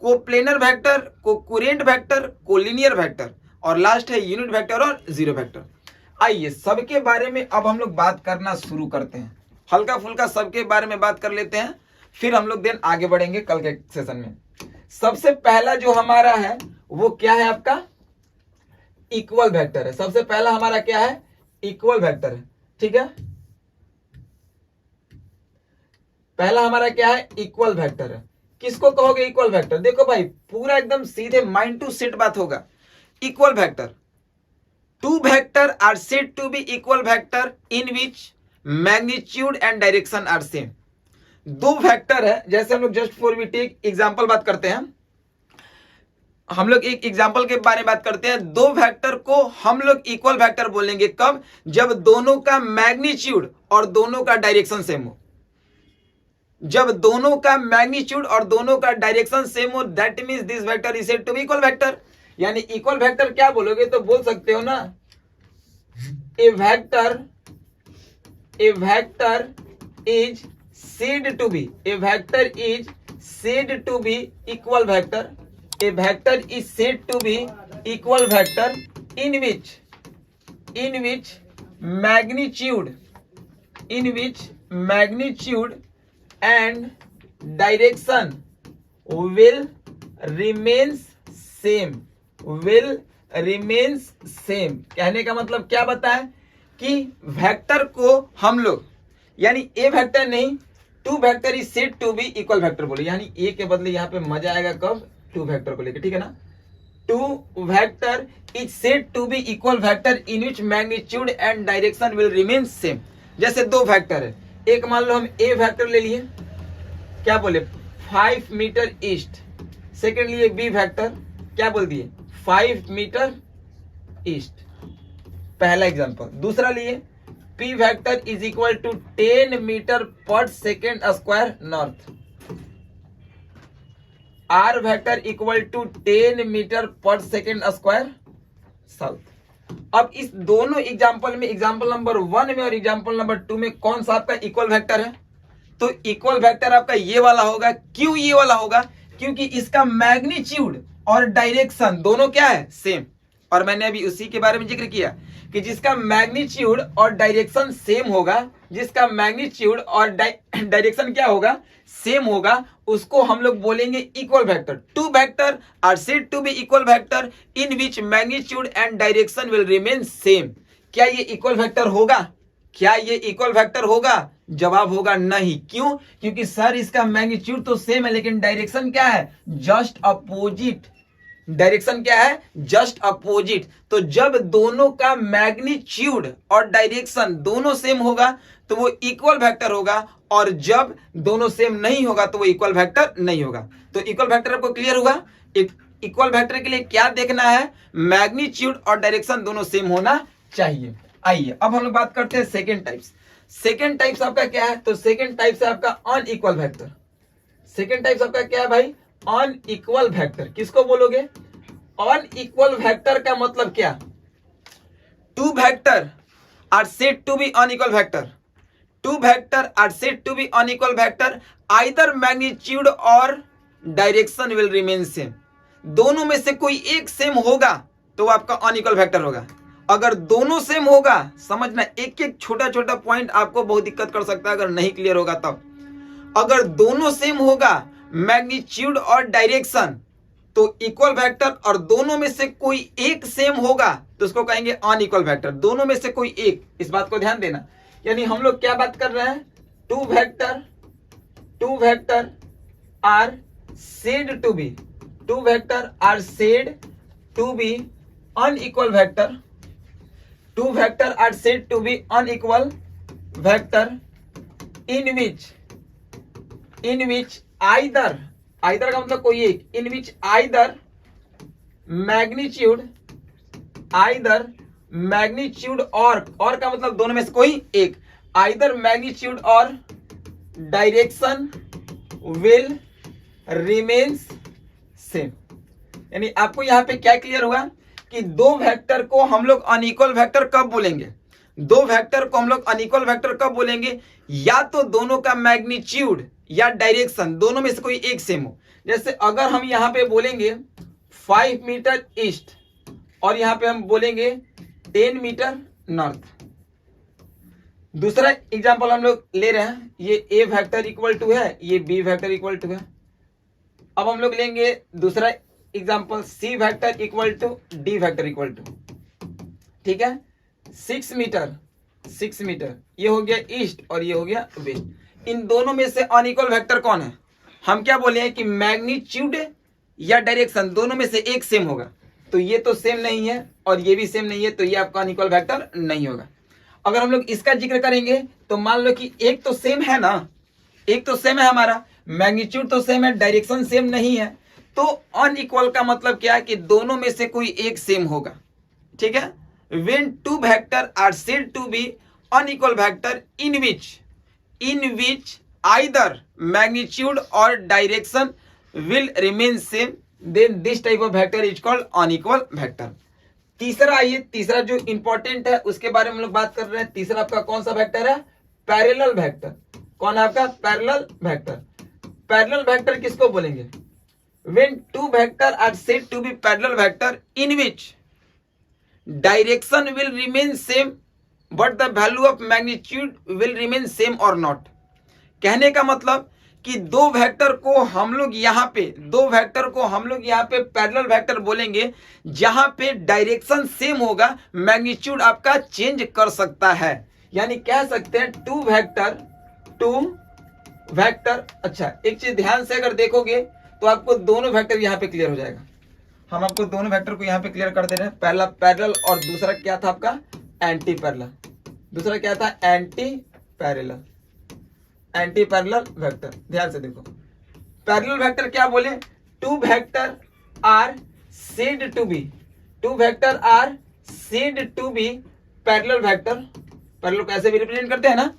coplanar vector, concurrent vector, collinear vector, और लास्ट है यूनिट वेक्टर और जीरो वेक्टर। आइए सबके बारे में अब हम लोग बात करना शुरू करते हैं। हल्का फुल्का सबके बारे में बात कर लेते हैं, फिर हम लोग देन आगे बढ़ेंगे कल के सेशन में। सबसे पहला जो हमारा है वो क्या है? आपका इक्वल वेक्टर है। सबसे पहला हमारा क्या है? इक्वल वेक्टर है, ठीक है। पहला हमारा क्या है? इक्वल वेक्टर है। किसको कहोगे इक्वल वेक्टर? देखो भाई पूरा एकदम सीधे माइंड टू सेट बात होगा। Equal vector, two vector are said to be equal vector in which magnitude and direction are same. दो वेक्टर है, जैसे हम लोग just for we take example बात करते हैं, हम लोग एक एग्जांपल के बारे में बात करते हैं। दो वेक्टर को हम लोग इक्वल वेक्टर बोलेंगे कब? जब दोनों का मैग्नीट्यूड और दोनों का डायरेक्शन सेम हो। जब दोनों का मैग्नीट्यूड और दोनों का डायरेक्शन सेम हो, that means this vector is said to be equal vector. यानी इक्वल वेक्टर क्या बोलोगे? तो बोल सकते हो ना, A vector is said to be, a vector is said to be equal vector. A vector is said to be equal vector in which magnitude and direction will remains same. कहने का मतलब क्या बताएं कि वेक्टर को हम लोग, यानी ए वेक्टर नहीं, two vector is said to be equal vector बोले, यानी ए के बदले यहाँ पे मजा आएगा कब, टू वेक्टर को लेकर, ठीक है ना। Two vector is said to be equal vector in which magnitude and direction will remain same. जैसे दो वेक्टर है, एक मान लो हम ए वेक्टर ले लिए, क्या बोले 5 मीटर ईस्ट, सेकेंड लिए बी वेक्टर, क्या बोल दिए 5 मीटर ईस्ट, पहला एग्जांपल। दूसरा लिए P vector is equal to 10 metre per second square north, R vector equal to 10 metre per second square south. अब इस दोनों एग्जांपल में, एग्जांपल नंबर 1 में और एग्जांपल नंबर 2 में कौन सा आपका इक्वल वेक्टर है? तो इक्वल वेक्टर आपका ये वाला होगा। क्यों ये वाला होगा? क्योंकि इसका मैग्नीट्यूड और डायरेक्शन दोनों क्या है, सेम। और मैंने अभी उसी के बारे में जिक्र किया कि जिसका मैग्नीट्यूड और डायरेक्शन सेम होगा, जिसका मैग्नीट्यूड और डायरेक्शन क्या होगा, सेम होगा, उसको हम लोग बोलेंगे equal vector. Two vector are said to be equal vector in which magnitude and direction will remain same. क्या ये इक्वल वेक्टर होगा? क्या ये इक्वल वेक्टर होगा? जवाब होगा नहीं। क्यों? क्योंकि सर इसका मैग्नीट्यूड तो सेम है लेकिन डायरेक्शन क्या है, जस्ट अपोजिट। डायरेक्शन क्या है, जस्ट अपोजिट। तो जब दोनों का मैग्नीट्यूड और डायरेक्शन दोनों सेम होगा तो वो इक्वल वेक्टर होगा, और जब दोनों सेम नहीं होगा तो वो इक्वल वेक्टर नहीं होगा। तो इक्वल वेक्टर आपको क्लियर होगा। इक्वल वेक्टर के लिए क्या देखना है, मैग्नीट्यूड और डायरेक्शन दोनों सेम होना चाहिए। आइए अब हम लोग बात करते हैं सेकेंड टाइप्स। सेकेंड टाइप्स आपका क्या है? तो सेकेंड टाइप्स है आपका अनइक्वल वेक्टर। सेकेंड टाइप्स आपका क्या है भाई, अनइक्वल वेक्टर। किसको बोलोगे? अनइक्वल वेक्टर का मतलब क्या? Two vector are said to be unequal vector. Two vector are said to be unequal vector, either magnitude और डायरेक्शन विल रिमेन सेम। दोनों में से कोई एक सेम होगा तो वो आपका अनइक्वल वेक्टर होगा। अगर दोनों सेम होगा, समझना, एक एक छोटा छोटा पॉइंट आपको बहुत दिक्कत कर सकता है अगर नहीं क्लियर होगा तब। अगर दोनों सेम होगा, मैग्नीट्यूड और डायरेक्शन, तो इक्वल वेक्टर, और दोनों में से कोई एक सेम होगा तो उसको कहेंगे अनइक्वल वेक्टर। दोनों में से कोई एक, इस बात को ध्यान देना। यानी हम लोग क्या बात कर रहे हैं, two vector are said to be, two vector are said to be unequal vector. Two vector are said to be unequal vector in which either का मतलब कोई एक, in which either magnitude और का मतलब दोनों में से कोई एक, either magnitude और direction will remains same। यानी आपको यहां पे क्या क्लियर हुआ कि दो वेक्टर को हम लोग अनइक्वल वेक्टर कब बोलेंगे? दो वेक्टर को हम लोग अनइक्वल वेक्टर कब बोलेंगे? या तो दोनों का मैग्नीट्यूड या डायरेक्शन दोनों में से कोई एक सेम हो। जैसे अगर हम यहां पे बोलेंगे 5 मीटर ईस्ट और यहां पे हम बोलेंगे 10 मीटर नॉर्थ। दूसरा एग्जांपल हम लोग ले रहे हैं, ये ए वेक्टर इक्वल टू है, ये बी वेक्टर इक्वल टू है। अब हम लोग लेंगे दूसरा example, C vector equal to D vector equal to, ठीक है, 6 मीटर, ये हो गया ईस्ट और ये हो गया वेस्ट। इन दोनों में से अनइक्वल वेक्टर कौन है? हम क्या बोले हैं कि मैग्नीट्यूड या डायरेक्शन दोनों में से एक सेम होगा। तो ये तो सेम नहीं है और ये भी सेम नहीं है, तो ये आपका अनइक्वल वेक्टर नहीं होगा। अगर हम लोग इसका जिक्र करेंगे तो मान लो कि एक तो सेम है ना, एक तो सेम है, हमारा मैग्नीट्यूड तो सेम है, डायरेक्शन सेम नहीं है, तो अनइक्वल का मतलब क्या है कि दोनों में से कोई एक सेम होगा। ठीक है, when two vector are said to be unequal vector in which either magnitude or direction will remain same, then this type of vector is called unequal vector। तीसरा आइए, तीसरा जो इंपॉर्टेंट है उसके बारे में हम लोग बात कर रहे हैं। तीसरा आपका कौन सा वेक्टर है? Parallel vector. कौन है आपका? Parallel vector. पैरेलल वेक्टर किसको बोलेंगे? When two vector are said to be parallel vector in which direction will remain same but the value of magnitude will remain same or not. कहने का मतलब कि दो वेक्टर को हम लोग यहाँ पे पैरेलल वेक्टर बोलेंगे जहां पे डायरेक्शन सेम होगा, मैग्नीट्यूड आपका चेंज कर सकता है। यानी कह सकते हैं टू वेक्टर। अच्छा, एक चीज ध्यान से अगर देखोगे तो आपको दोनों वेक्टर यहाँ पे क्लियर हो जाएगा। हम आपको दोनों वेक्टर को यहाँ पे क्लियर कर दे रहे हैं, पहला पैरेलल और दूसरा क्या था आपका? Anti parallel. दूसरा क्या था? Anti parallel vector. ध्यान से देखो, पैरेलल वेक्टर क्या बोले? Two vector are said to be parallel vector. Parallel को ऐसे भी रिप्रेजेंट करते हैं ना,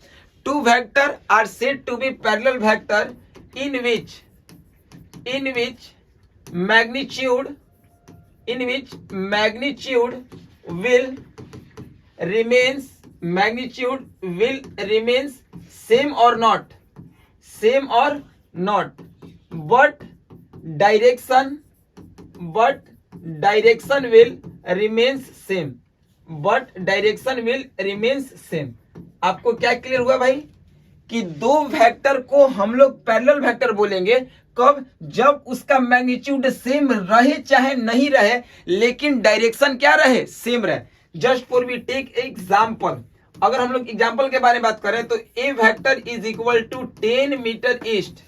two vector are said to be parallel vector in which magnitude will remains same or not, but direction will remains same। आपको क्या क्लियर हुआ भाई कि दो वेक्टर को हम लोग पैरेलल वेक्टर बोलेंगे कब? जब उसका मैग्नीट्यूड सेम रहे चाहे नहीं रहे, लेकिन डायरेक्शन क्या रहे? सेम रहे। Just for we take example, अगर हम लोग एग्जांपल के बारे में बात करें तो A vector is equal to 10 metre east,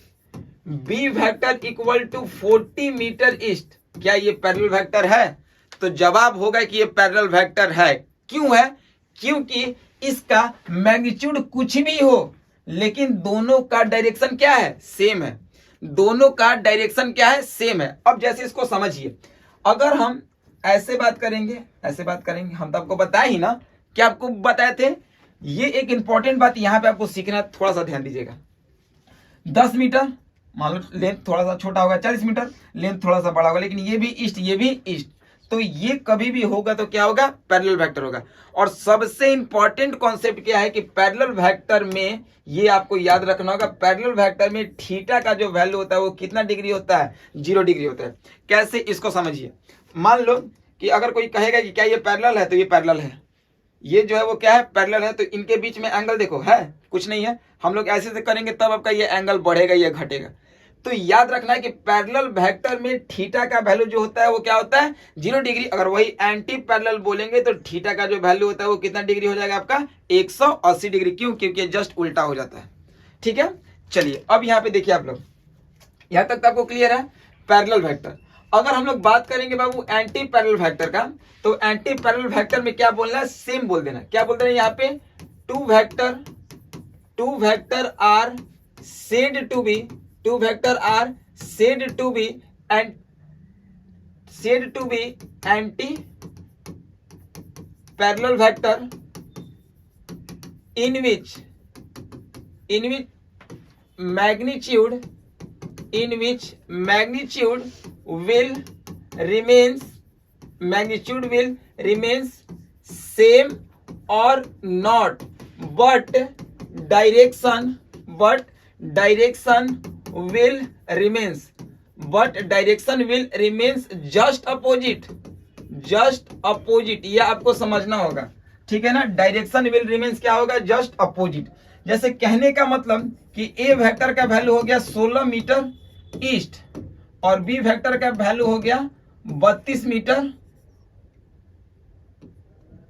B vector equal to 40 metre east. क्या ये पैरेलल वेक्टर है? तो जवाब होगा कि ये पैरेलल वेक्टर है। क्यों है? क्योंकि इसका मैग्नीट्यूड कुछ भी हो, लेकिन दोनों का डायरेक्शन क्या है? सेम है। दोनों का डायरेक्शन क्या है? सेम है। अब जैसे इसको समझिए, अगर हम ऐसे बात करेंगे, हम तो आपको बताए ही ना, क्या आपको बताए थे? ये एक इंपॉर्टेंट बात यहां पे आपको सीखना है, थोड़ा सा ध्यान दीजिएगा। 10 मीटर मान लो लेंथ थोड़ा सा छोटा होगा, 40 मीटर लेंथ थोड़ा सा बड़ा होगा, लेकिन ये भी ईस्ट, तो ये कभी भी होगा तो क्या होगा? पैरेलल वेक्टर होगा। और सबसे इंपॉर्टेंट कॉन्सेप्ट क्या है कि पैरेलल वेक्टर में ये आपको याद रखना होगा, पैरेलल वेक्टर में थीटा का जो वैल्यू होता है वो कितना डिग्री होता है? 0 डिग्री होता है। कैसे? इसको समझिए। मान लो कि अगर कोई कहेगा कि क्या ये पैरेलल है, तो ये पैरेलल है, ये जो है वो क्या है? पैरेलल है। तो इनके बीच में एंगल देखो है, कुछ नहीं है। हम लोग ऐसे से करेंगे तब आपका ये एंगल बढ़ेगा या घटेगा। तो याद रखना है कि पैरेलल वेक्टर में थीटा का वैल्यू जो होता है वो क्या होता है? 0 डिग्री। अगर वही एंटी पैरेलल बोलेंगे तो थीटा का जो वैल्यू होता है वो कितना डिग्री हो जाएगा आपका? 180 डिग्री। क्यों? क्योंकि जस्ट उल्टा हो जाता है। ठीक है, चलिए अब यहाँ पे देखिए आप लोग, यहां तक आपको क्लियर है पैरेलल वेक्टर। अगर हम लोग बात करेंगे बाबू एंटी पैरेलल वेक्टर का, तो एंटी पैरेलल वेक्टर में क्या बोलना है? सेम बोल देना। क्या बोल देना यहाँ पे? Two vector are said to be anti parallel vector in which magnitude will remains same or not, but direction will remains just opposite। ये आपको समझना होगा, ठीक है ना। डायरेक्शन विल रिमेन्स क्या होगा? Just opposite. जैसे कहने का मतलब कि ए वेक्टर का वैल्यू हो गया 16 मीटर ईस्ट और बी वेक्टर का वैल्यू हो गया 32 मीटर,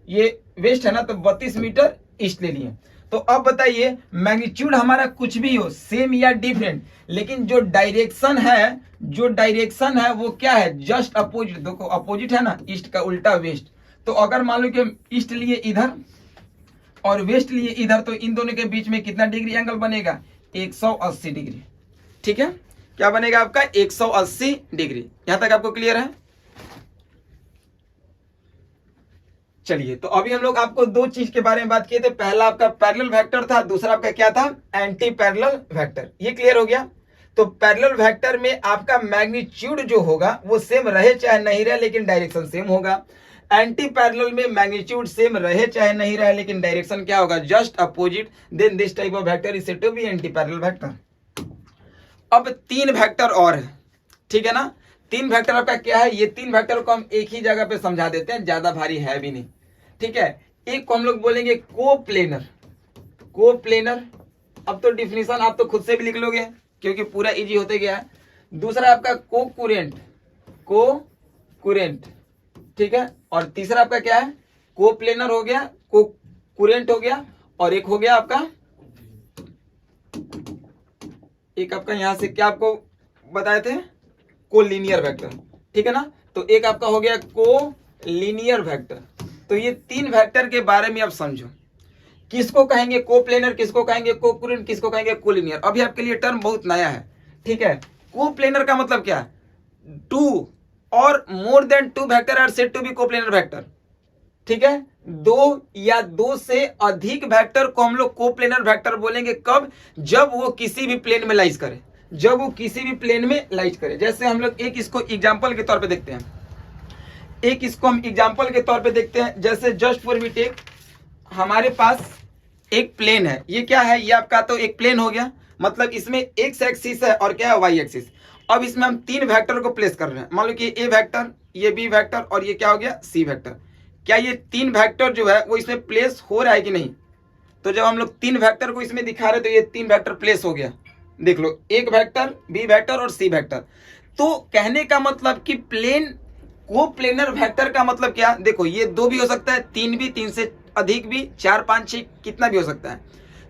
ये वेस्ट है ना, तो 32 मीटर ईस्ट ले लिए। तो अब बताइए मैग्नीट्यूड हमारा कुछ भी हो, सेम या डिफरेंट, लेकिन जो डायरेक्शन है वो क्या है? Just opposite. देखो अपोजिट है ना, ईस्ट का उल्टा वेस्ट। तो अगर मान लो कि ईस्ट लिए इधर और वेस्ट लिए इधर, तो इन दोनों के बीच में कितना डिग्री एंगल बनेगा? 180 डिग्री। ठीक है, क्या बनेगा आपका? 180 डिग्री। यहां तक आपको क्लियर है? चलिए, तो अभी हम लोग आपको दो चीज के बारे में बात किए थे। पहला आपका पैरेलल वेक्टर था, दूसरा आपका क्या था? Anti parallel vector. ये क्लियर हो गया। तो पैरेलल वेक्टर में आपका मैग्नीट्यूड जो होगा वो सेम रहे चाहे नहीं रहे, लेकिन डायरेक्शन सेम होगा। एंटी पैरेलल में मैग्नीट्यूड सेम रहे चाहे नहीं रहे, लेकिन डायरेक्शन क्या होगा? Just opposite. Then this type of vector is said to be anti parallel vector. अब 3 वेक्टर और है, ठीक है ना। 3 वेक्टर आपका क्या है, ये 3 वेक्टर को हम एक ही जगह पे समझा देते हैं, ज्यादा भारी है भी नहीं, ठीक है। एक को हम लोग बोलेंगे कोप्लेनर, कोप्लेनर। अब तो डिफिनीशन आप तो खुद से भी लिख लोगे क्योंकि पूरा इजी होते गया है। दूसरा आपका कोकुरेंट, कोकुरेंट, ठीक है। और तीसरा आपका क्या है, कोप्लेनर हो गया, कोकुरेंट हो गया, और एक हो गया आपका, एक आपका यहां से क्या आपको बताए थे, कोलिनियर वेक्टर, ठीक है ना। तो एक आपका हो गया कोलिनियर वेक्टर। तो ये 3 वेक्टर के बारे में आप समझो, किसको कहेंगे कोप्लेनर, किसको कहेंगे कोकुरेंट, किसको कहेंगे कोलिनियर। अभी आपके लिए टर्म बहुत नया है, ठीक है। कोप्लेनर का मतलब क्या है, 2 और more than 2 vector are said to be coplanar vector, ठीक है। 2 या 2 से अधिक वेक्टर को हम लोग कोप्लेनर वेक्टर बोलेंगे, कब, जब वो किसी भी प्लेन में लाइज करे, जब वो किसी भी प्लेन में लाइज करे। जैसे हम लोग एक इसको एग्जांपल के तौर पे देखते हैं, एक इसको हम एग्जांपल के तौर पे देखते हैं। जैसे जस्ट फॉर वी टेक, हमारे पास एक प्लेन है, ये क्या है, ये आपका तो एक प्लेन हो गया, मतलब इसमें एक्स एक्सिस है और क्या है, वाई एक्सिस। अब इसमें हम 3 वेक्टर को प्लेस कर रहे हैं, मान लो कि ए वेक्टर, ये बी वेक्टर और ये क्या हो गया, सी वेक्टर। क्या ये 3 वेक्टर जो है वो इसमें प्लेस हो रहा है कि नहीं। तो जब हम लोग 3 वेक्टर को इसमें दिखा रहे तो ये 3 वेक्टर प्लेस हो गया, देख लो, एक वेक्टर, बी वेक्टर और सी वेक्टर। तो कहने का मतलब कि प्लेन, कोप्लेनर वेक्टर का मतलब क्या, देखो ये 2 भी हो सकता है, 3 भी, 3 से अधिक भी, 4, 5, 6 कितना भी हो सकता है।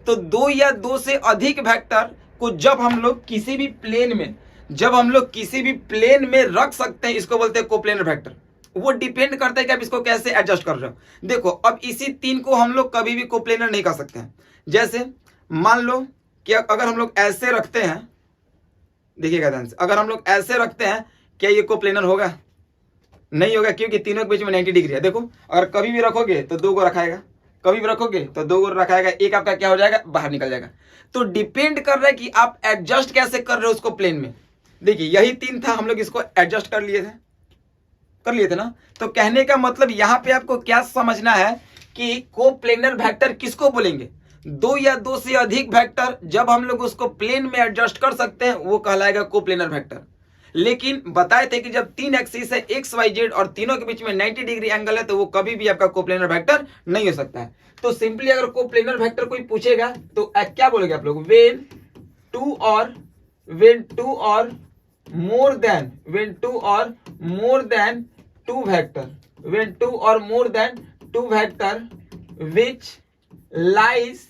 तो 2 या 2 से अधिक वेक्टर को जब हम लोग किसी भी प्लेन में, जब हम लोग किसी भी प्लेन में रख सकते हैं, इसको बोलते हैं कोप्लेनर वेक्टर। वो डिपेंड करता है कि आप इसको कैसे एडजस्ट कर रहे हो। देखो अब इसी 3 को हम लोग कभी भी कोप्लेनर नहीं कर सकते हैं। जैसे मान लो कि अगर हम लोग ऐसे रखते हैं, देखिएगा ध्यान से, अगर हम लोग ऐसे रखते हैं, क्या ये कोप्लेनर होगा, नहीं होगा, क्योंकि तीनों के बीच में 90 डिग्री है। देखो अगर कभी भी रखोगे तो 2 को रखाएगा, कभी भी रखोगे तो 2 को रखाएगा, एक आपका क्या हो जाएगा, बाहर निकल जाएगा। तो डिपेंड कर रहा है कि आप एडजस्ट कैसे कर रहे हो उसको प्लेन में। देखिए यही 3 था, हम लोग इसको एडजस्ट कर लिए थे ना। तो कहने का मतलब यहां पे आपको क्या समझना है कि कोप्लेनर वेक्टर किसको बोलेंगे, 2 या 2 से अधिक वेक्टर जब हम लोग उसको प्लेन में एडजस्ट कर सकते हैं वो कहलाएगा कोप्लेनर वेक्टर। लेकिन बताए थे कि जब 3 एक्सिस है, एक्स वाई जेड, और तीनों के बीच में 90 डिग्री एंगल है, तो वो कभी भी आपका कोप्लेनर वेक्टर नहीं हो सकता है। तो सिंपली अगर कोप्लेनर वेक्टर कोई पूछेगा तो क्या बोलोगे आप लोग, वेन 2 और more then, when 2 or more than 2 vector, when 2 or more than 2 vector which lies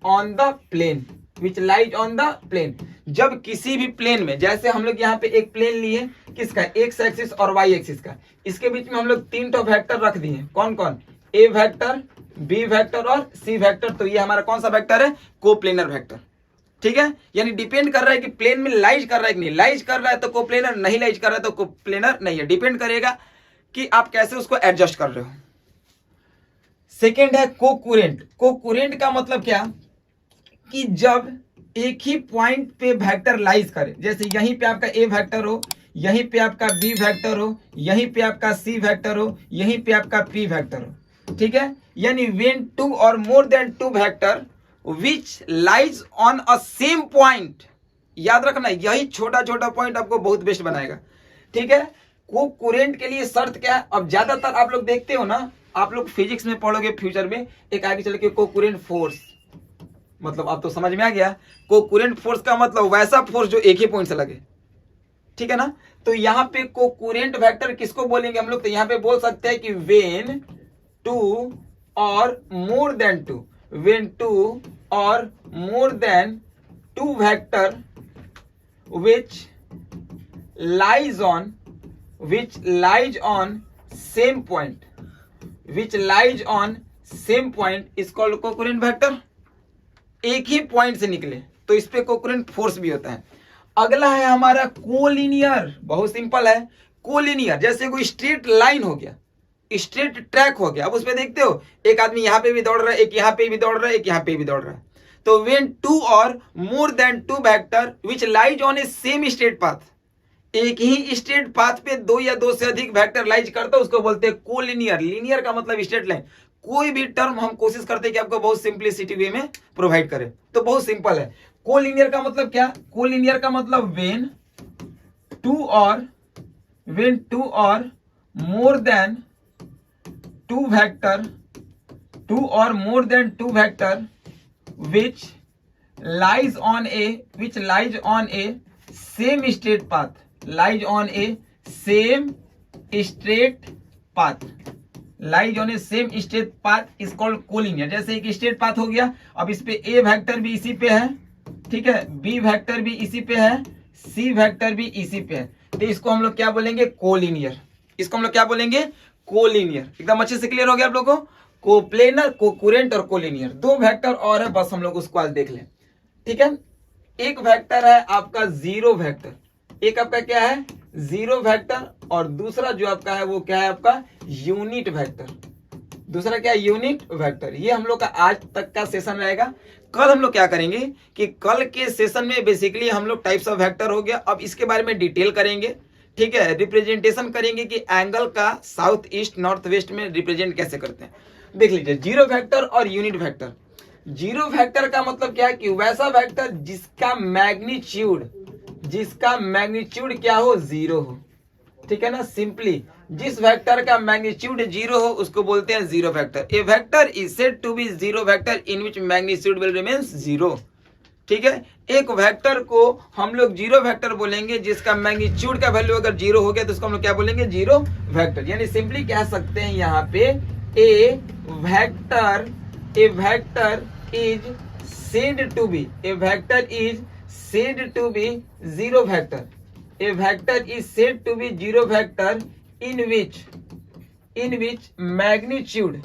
on the plane, which lies on the plane। जब किसी भी प्लेन में, जैसे हम लोग यहाँ पे एक प्लेन लिए किसका, एक्स एक्सिस और वाई एक्सिस का, इसके बीच में हम लोग 3 तो वेक्टर रख दिए, कौन कौन, ए वेक्टर, बी वेक्टर और सी वेक्टर। तो ये हमारा कौन सा वेक्टर है, कोप्लेनर वेक्टर, ठीक है। यानी डिपेंड कर रहा है कि प्लेन में लाइज कर रहा है कि नहीं, लाइज कर रहा है तो कोप्लेनर, नहीं लाइज कर रहा है तो कोप्लेनर नहीं है। डिपेंड करेगा कि आप कैसे उसको एडजस्ट कर रहे हो। सेकेंड है कोकुरेंट। कोकुरेंट का मतलब क्या, कि जब एक ही पॉइंट पे वेक्टर लाइज करे, जैसे यहीं पे आपका ए वेक्टर हो, यहीं पे आपका बी वेक्टर हो, यहीं पे आपका सी वेक्टर हो, यहीं पे आपका पी वेक्टर हो, ठीक है। यानी व्हेन 2 और more than 2 vector which lies on a same point, याद रखना यही छोटा छोटा पॉइंट आपको बहुत बेस्ट बनाएगा, ठीक है। कोकुरेंट के लिए शर्त क्या है, अब ज्यादातर आप लोग देखते हो ना, आप लोग फिजिक्स में पढ़ोगे फ्यूचर में, एक आगे चल के कोकुरेंट फोर्स, मतलब आप तो समझ में आ गया, कोकुरेंट फोर्स का मतलब वैसा फोर्स जो एक ही पॉइंट से लगे, ठीक है ना। तो यहाँ पे कोकुरेंट वेक्टर किसको बोलेंगे हम लोग, तो यहाँ पे बोल सकते हैं कि वेन 2 और more than 2, when 2 or more than 2 vector which lies on same point, is called concurrent vector. एक ही पॉइंट से निकले तो इस पे कोकुरेंट फोर्स भी होता है। अगला है हमारा कोलिनियर, बहुत सिंपल है। कोलिनियर जैसे कोई स्ट्रेट लाइन हो गया, स्ट्रेट ट्रैक हो गया, अब उसमें देखते हो एक आदमी यहाँ पे भी दौड़ रहा है, एक यहाँ पे भी दौड़ रहा है, एक यहाँ पे भी दौड़ रहा है। तो व्हेन 2 और more than 2 vector which lies on A same straight path, एक ही स्ट्रेट पाथ पे 2 या 2 से अधिक वेक्टर लाइज करता है, उसको बोलते हैं कोलिनियर। लीनियर का मतलब स्ट्रेट लाइन। कोई भी टर्म हम कोशिश करते हैं कि आपको बहुत सिंपलिसिटी वे में प्रोवाइड करें, तो बहुत सिंपल है। कोलिनियर का मतलब क्या? कोलिनियर का मतलब व्हेन टू और more than two vector which lies on a same straight path is called collinear. जैसे एक स्ट्रेट पाथ हो गया, अब इस पे ए वेक्टर भी इसी पे है, ठीक है, बी वेक्टर भी इसी पे है, सी वेक्टर भी इसी पे है, तो इसको हम लोग क्या बोलेंगे? कोलिनियर। इसको हम लोग क्या बोलेंगे? कोलिनियर। एकदम अच्छे से क्लियर हो गया आप लोगों को? कोप्लेनर, कोकुरेंट और कोलिनियर, दो वेक्टर और है, बस हम लोग उसको आज देख लें, ठीक है। एक वेक्टर है आपका जीरो वेक्टर, एक आपका क्या है? जीरो वेक्टर, और दूसरा जो आपका है वो क्या है? आपका यूनिट वेक्टर। दूसरा क्या? Unit vector. ये हम लोग का आज तक का सेशन रहेगा। कल हम लोग क्या करेंगे कि कल के सेशन में बेसिकली हम लोग टाइप्स ऑफ वेक्टर हो गया, अब इसके बारे में डिटेल करेंगे, ठीक है। रिप्रेजेंटेशन करेंगे कि एंगल का साउथ ईस्ट नॉर्थ वेस्ट में रिप्रेजेंट कैसे करते हैं। देख लीजिए, जीरो वेक्टर और यूनिट वेक्टर। जीरो वेक्टर का मतलब क्या है कि वैसा वेक्टर जिसका मैग्नीट्यूड क्या हो? जीरो हो, ठीक है ना। सिंपली जिस वेक्टर का मैग्नीट्यूड जीरो हो उसको बोलते हैं zero vector. A vector is said to be zero vector in which magnitude will remains zero, ठीक है। एक वेक्टर को हम लोग जीरो वेक्टर बोलेंगे जिसका मैग्नीट्यूड का वैल्यू अगर जीरो हो गया तो उसको हम लोग क्या बोलेंगे? Zero vector. यानी सिंपली कह सकते हैं यहाँ पे A vector is said to be zero vector. A vector is said to be zero vector in which magnitude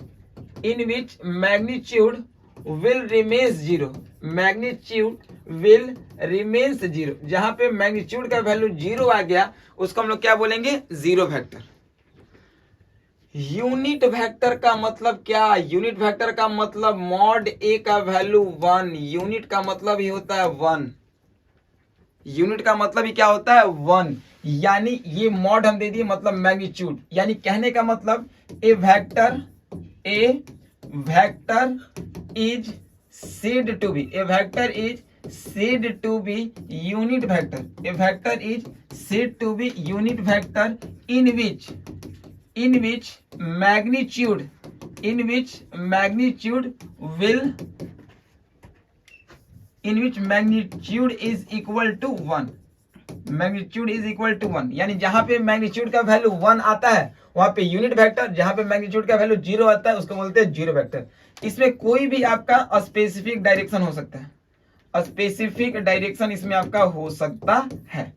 will remains zero. जहां पे मैग्नीट्यूड का वैल्यू जीरो आ गया उसको हम लोग क्या बोलेंगे? Zero vector. यूनिट वेक्टर का मतलब क्या? यूनिट वेक्टर का मतलब मॉड ए का वैल्यू 1। यूनिट का मतलब ही होता है 1। यूनिट का मतलब ही क्या होता है? 1। यानी ये मॉड हम दे दिए, मतलब मैग्नीट्यूड। यानी कहने का मतलब A vector is said to be unit vector. A vector is said to be unit vector in which magnitude is equal to 1। यानी जहां पे मैग्नीट्यूड का वैल्यू 1 आता है वहां पे यूनिट वेक्टर, जहां पे मैग्नीट्यूड का वैल्यू 0 आता है उसको बोलते हैं जीरो वेक्टर। इसमें कोई भी आपका स्पेसिफिक डायरेक्शन हो सकता है, स्पेसिफिक डायरेक्शन इसमें आपका हो सकता है,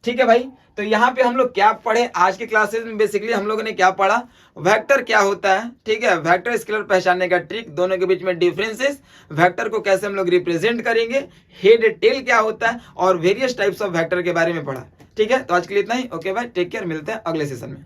ठीक है भाई। तो यहाँ पे हम लोग क्या पढ़े आज के क्लासेस में? बेसिकली हम लोगों ने क्या पढ़ा? वेक्टर क्या होता है, ठीक है, वेक्टर स्केलर पहचानने का ट्रिक, दोनों के बीच में डिफरेंसेस, वेक्टर को कैसे हम लोग रिप्रेजेंट करेंगे, हेड टेल क्या होता है, और वेरियस टाइप्स ऑफ वेक्टर के बारे में पढ़ा, ठीक है। तो आज के लिए इतना ही। ओके भाई, टेक केयर, मिलते हैं अगले सेशन में।